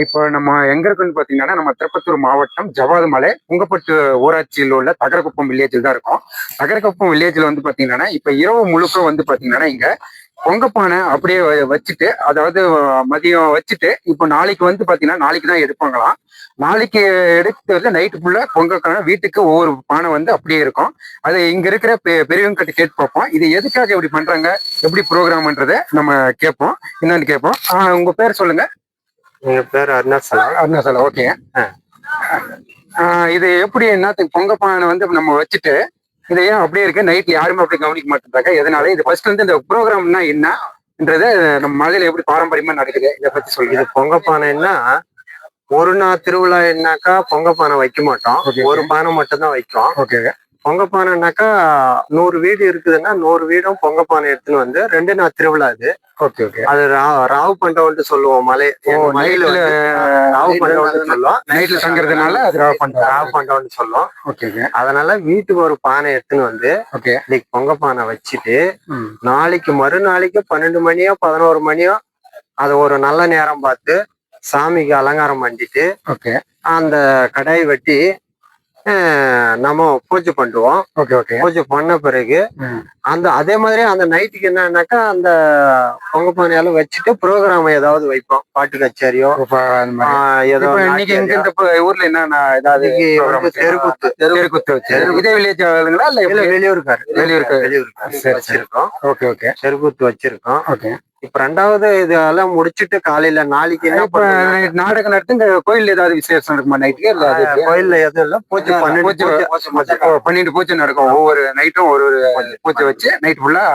இப்போ நம்ம எங்க இருக்குன்னு பாத்தீங்கன்னா நம்ம திருப்பத்தூர் மாவட்டம் ஜவ்வாது மலை புங்கப்பட்டு ஊராட்சியில் உள்ள தகரக்குப்பம் வில்லேஜில் தான் இருக்கும். தகரக்குப்பம் வில்லேஜ்ல வந்து பாத்தீங்கன்னா இப்ப இரவு முழுக்க வந்து பாத்தீங்கன்னா இங்க பொங்கப்பானை அப்படியே வச்சுட்டு, அதாவது மதியம் வச்சுட்டு இப்போ நாளைக்கு வந்து பாத்தீங்கன்னா நாளைக்கு தான் எடுப்பாங்களாம். நாளைக்கு எடுத்து வந்து நைட்டு ஃபுல்லா பொங்கக்கான வீட்டுக்கு ஒவ்வொரு பானை வந்து அப்படியே இருக்கும். அது இங்க இருக்கிற பெரியவங்க கிட்ட கேட்டு பார்ப்போம். இது எதுக்காக இப்படி பண்றாங்க, எப்படி ப்ரோக்ராம்ன்றதை நம்ம கேட்போம். என்னன்னு கேட்போம். உங்க பேர் சொல்லுங்க. எங்க பேர் அருணாசலம். அருணாசலம், ஓகே. இது எப்படி என்னத்துக்கு பொங்கப்பானை வந்து நம்ம வச்சுட்டு இதை ஏன் அப்படியே இருக்கு, நைட்ல யாருமே அப்படி கவனிக்க மாட்டேங்கிறாங்க, எதனால? இது ஃபர்ஸ்ட் வந்து இந்த ப்ரோக்ராம்னா என்னன்றத நம்ம மலையில எப்படி பாரம்பரியமா நடக்குது இதை பத்தி சொல்லுங்க. இது பொங்கப்பானைன்னா ஒரு நாள் திருவிழா என்னாக்கா பொங்கப்பானை வைக்க மாட்டோம். ஒரு பானை மட்டும் தான் வைக்கும். ஓகே. பொங்கப்பானைனாக்கா 100 வீடு இருக்குதுன்னா 100 வீடும் பொங்கப்பானை எடுத்துன்னு வந்து 2 நாள் திருவிழா அது. Okay okay. அது ராவு பண்டவன்ட்டு சொல்லுவோம். மலையில ராவு பண்டவன்ட்டு சொல்லுவோம். நைட்ல தங்குறதுனால அது ராவு பண்டவன்ட்டு சொல்லுவோம். ஓகே. அதனால வீட்டுக்கு ஒரு பானை எடுத்துன்னு வந்து இன்னைக்கு பொங்கப்பானை வச்சுட்டு நாளைக்கு மறுநாளைக்கு 12 மணியோ 11 மணியோ அது ஒரு நல்ல நேரம் பார்த்து சாமிக்கு அலங்காரம் பண்ணிட்டு அந்த கடாய் வெட்டி நம்ம பூஜை பண்ணுவோம். பூஜை பண்ண பிறகு அதே மாதிரி அந்த நைட்டுக்கு என்னன்னாக்கா அந்த பொங்கப்பானையால வச்சுட்டு ப்ரோக்ராம் ஏதாவது வைப்போம். பாட்டு கச்சேரியோ ஏதோ. ஊர்ல என்ன ஏதாவது தெருக்குத்து இதே வில்லேஜ் இல்ல வெளியூருக்காரு வச்சிருக்கோம். தெருக்குத்து வச்சிருக்கோம். இப்ப 2வது இதெல்லாம் முடிச்சுட்டு காலையில நாளைக்கு நாடகம் நடத்து இந்த கோயில் ஏதாவது விசேஷம் இருக்குமா நைட்டுக்கு? கோயில்ல எதுவும் இல்ல, பூஜை 12 பூஜை நடக்கும். ஒவ்வொரு நைட்டும் ஒரு பூஜை வச்சு நைட் ஃபுல்லா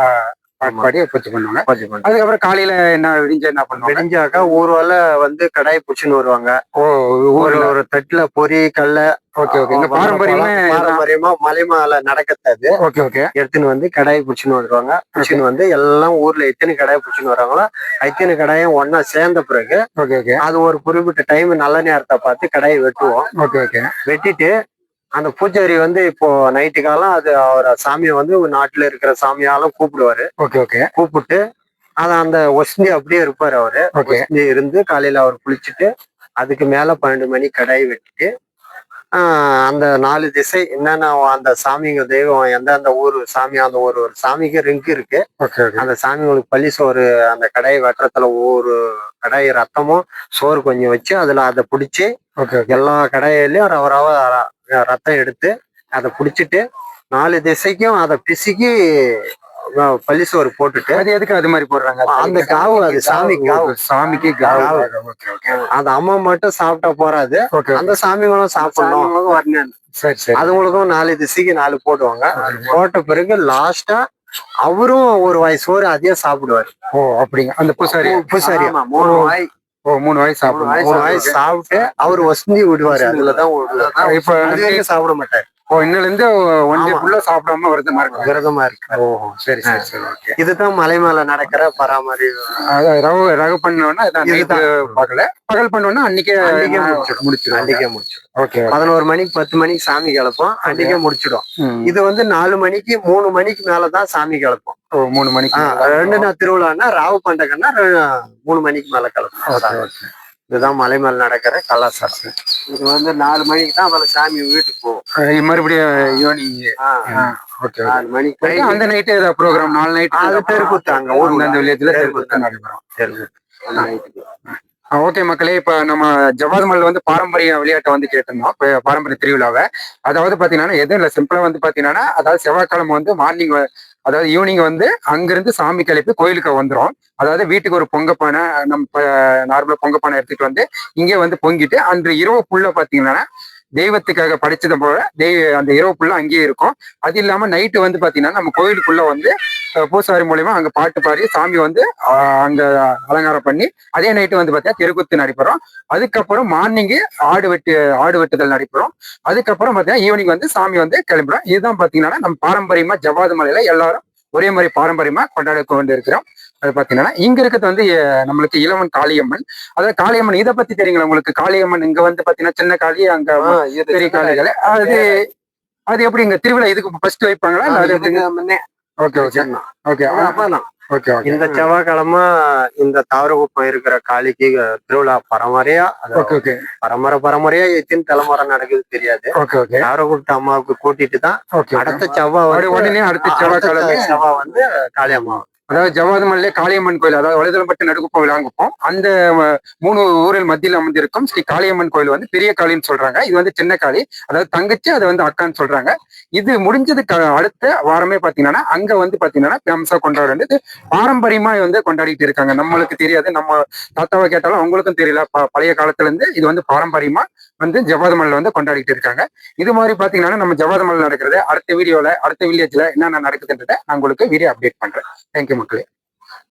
பாடி பூஜை பண்ணுவாங்க. அதுக்கப்புறம் காலையில என்ன என்ன பண்ணுவாங்க? விடிஞ்சாக்கா ஊர்வல வந்து கடாய் புடிச்சுன்னு வருவாங்க. ஒரு தட்டுல பொரி கல்ல பாரம்பரியமா மலை மேல நடக்கத்தாது எடுத்துன்னு வந்து கடாய் புடிச்சுன்னு வருவாங்க. புடிச்சுன்னு வந்து எல்லாம் ஊர்ல எத்தனை கடாய் புடிச்சுன்னு வராங்களோ அத்தனை கடாயும் ஒன்னா சேர்ந்த பிறகு அது ஒரு குறிப்பிட்ட டைம் நல்ல நேரத்தை பார்த்து கடாயை வெட்டுவோம். வெட்டிட்டு அந்த பூஜாரி வந்து இப்போ நைட்டு காலம் அது அவர சாமியை வந்து நாட்டுல இருக்கிற சாமியாலும் கூப்பிடுவாரு. கூப்பிட்டு அந்த ஒஸ்தி அப்படியே இருப்பாரு. அவரு ஒஸ்தி இருந்து காலையில அவர் குளிச்சுட்டு அதுக்கு மேல 12 மணி கடாய் வெட்டிட்டு அந்த 4 திசை என்னன்னா அந்த சாமிங்க தெய்வம் எந்தெந்த ஊர் சாமி அந்த ஒரு சாமிக்கு ரிங்க் இருக்கு. அந்த சாமிங்களுக்கு பள்ளி சோறு அந்த கடாயை வெட்டுறதுல ஒவ்வொரு கடாய் ரத்தமும் சோறு கொஞ்சம் வச்சு அதுல அதை பிடிச்சி எல்லா கடாயிலையும் ரத்தம் எடுத்து அதை பிடிச்சிட்டு 4 திசைக்கும் அதை பிசுக்கி பள்ளி சோறு போட்டுட்டு. அது எதுக்கு அது மாதிரி போடுறாங்க? அந்த காவு அது சாமிக்கு அந்த அம்மா மட்டும் சாப்பிட்டா போறாது, அந்த சாமிகளும் சாப்பிடணும். அதுங்களுக்கும் 4 திசைக்கு 4 போடுவாங்க. போட்ட பிறகு லாஸ்டா அவரும் ஒரு வாய் சோறு அதே சாப்பிடுவாரு. அப்படிங்க. அந்த பூசாரி 3 வாய் 3 வாய் சாப்பிடுவாங்க. 3 வாய் சாப்பிட்டு அவரு வசந்தி விடுவாரு. அதுலதான் இப்ப சாப்பிட மாட்டாரு. இன்னில இருந்து 1 டே ஃபுல்லா சாப்பிடாம விரதமா இருக்கு. சரி. இதுதான் மலை மேல நடக்கிற பராமரிப்பு. ரகு பண்ணோம்னா பாக்கல, பகல் பண்ணோம்னா அன்னைக்கே முடிச்சிடும். 11 மணிக்கு 10 மணிக்கு சாமி கிளப்போம். அன்னைக்கே முடிச்சிடும். இது வந்து 4 மணிக்கு 3 மணிக்கு மேலதான் சாமி கிளப்போம். 3 மணிக்கு 2 நாள் திருவிழான்னா ராவு பண்டகன்னா 3 மணிக்கு மேல கிளப்போம். இதுதான் மலை மேல நடக்கிற கலாச்சாரம். இது வந்து 4 மணிக்கு தான் அவளை சாமி வீட்டுக்கு போகும். மறுபடியும் ஈவினிங் 4 மணிக்கு அந்த நைட்டு ஏதாவது ப்ரோக்ராம் 4 நைட் அது தெருக்குத்தாங்க. அந்த வில்லேஜ்ல தெருக்குத்து நடைபெறும். ஓகே மக்களே, இப்ப நம்ம ஜவ்வாது மலையில வந்து பாரம்பரிய விளையாட்டை வந்து கேட்டிருந்தோம். பாரம்பரிய திருவிழாவை அதாவது பாத்தீங்கன்னா எதுவும் இல்லை, சிம்பிளா வந்து பாத்தீங்கன்னா அதாவது செவ்வாய்க்கிழமை வந்து மார்னிங் அதாவது ஈவினிங் வந்து அங்கிருந்து சாமி கிளப்பி கோயிலுக்கு வந்துடும். அதாவது வீட்டுக்கு ஒரு பொங்கப்பானை நம்ம நார்மலா பொங்கப்பானை எடுத்துட்டு வந்து இங்கே வந்து பொங்கிட்டு அன்று இரவு ஃபுல்லா பாத்தீங்கன்னா தெய்வத்துக்காக படிச்சது போல அந்த இரவு ஃபுல்லா அங்கேயே இருக்கும். அது இல்லாம நைட்டு வந்து பாத்தீங்கன்னா நம்ம கோயிலுக்குள்ள வந்து பூசாரி மூலியமா அங்க பாட்டு பாடி சாமி வந்து அங்க அலங்காரம் பண்ணி அதே நைட்டு வந்து பாத்தீங்கன்னா தெருக்குத்து நடைபெறும். அதுக்கப்புறம் மார்னிங்கு ஆடு வெட்டுதல் நடைபெறும். அதுக்கப்புறம் பாத்தீங்கன்னா ஈவினிங் வந்து சாமி வந்து கிளம்பிடும். இதுதான் பாத்தீங்கன்னா நம்ம பாரம்பரியமா ஜவ்வாது மலையில எல்லாரும் ஒரே மாதிரி பாரம்பரியமா கொண்டாடி கொண்டு இருக்கிறோம். அது பாத்தீங்கன்னா இங்க இருக்கிறது வந்து நம்மளுக்கு இளவன் காளியம்மன். அதாவது காளியம்மன் இதை பத்தி தெரியுங்களா உங்களுக்கு? காளியம்மன் இங்க வந்து பாத்தீங்கன்னா சின்ன காளி, அங்க பெரிய காளிகள். அது எப்படி இங்க திருவிழா இதுக்கு ஃபர்ஸ்ட் வைப்பாங்களா? ஓகே. Okay okay. இந்த செவ்வாய்க்கிழமை இந்த தாவரகுப்பம் இருக்கிற காளிக்கு திருவிழா பரம்பரையா ஓகே ஓகே. பரம்பரையா எத்தனை தலைமுறை நடக்குது தெரியாது. Okay okay. தாவரகுப்த அம்மாவுக்கு கூட்டிட்டு தான் ஓகே. அடுத்த செவ்வாய் உடனே அடுத்த செவ்வாய் வந்து காளி அம்மா. அதாவது ஜவாதுமல்லே காளியம்மன் கோயில், அதாவது வலைதளப்பட்டு நடுக்குப்பம் விளாங்குப்போம் அந்த 3 ஊரில் மத்தியில் அமைந்திருக்கும் ஸ்ரீ காளியம்மன் கோயில் வந்து பெரிய காளின்னு சொல்றாங்க. இது வந்து சின்ன காளி, அதாவது தங்கச்சி, அதை வந்து அக்கான்னு சொல்றாங்க. இது முடிஞ்சதுக்கு அடுத்த வாரமே பாத்தீங்கன்னா அங்க வந்து பாத்தீங்கன்னா ஃபேமஸா கொண்டாடுறது பாரம்பரியமா வந்து கொண்டாடிட்டு இருக்காங்க. நம்மளுக்கு தெரியாது, நம்ம தாத்தாவை கேட்டாலும் அவங்களுக்கும் தெரியல. பழைய காலத்துல இருந்து இது வந்து பாரம்பரியமா வந்து ஜவாதுமல்ல வந்து கொண்டாடிட்டு இருக்காங்க. இது மாதிரி பாத்தீங்கன்னா நம்ம ஜவாதுமல் நடக்கிறது அடுத்த வீடியோல அடுத்த வில்லேஜ்ல என்னென்ன நடக்குதுன்றதை நான் உங்களுக்கு வீடியோ அப்டேட் பண்றேன். தேங்க்யூ மக்களே.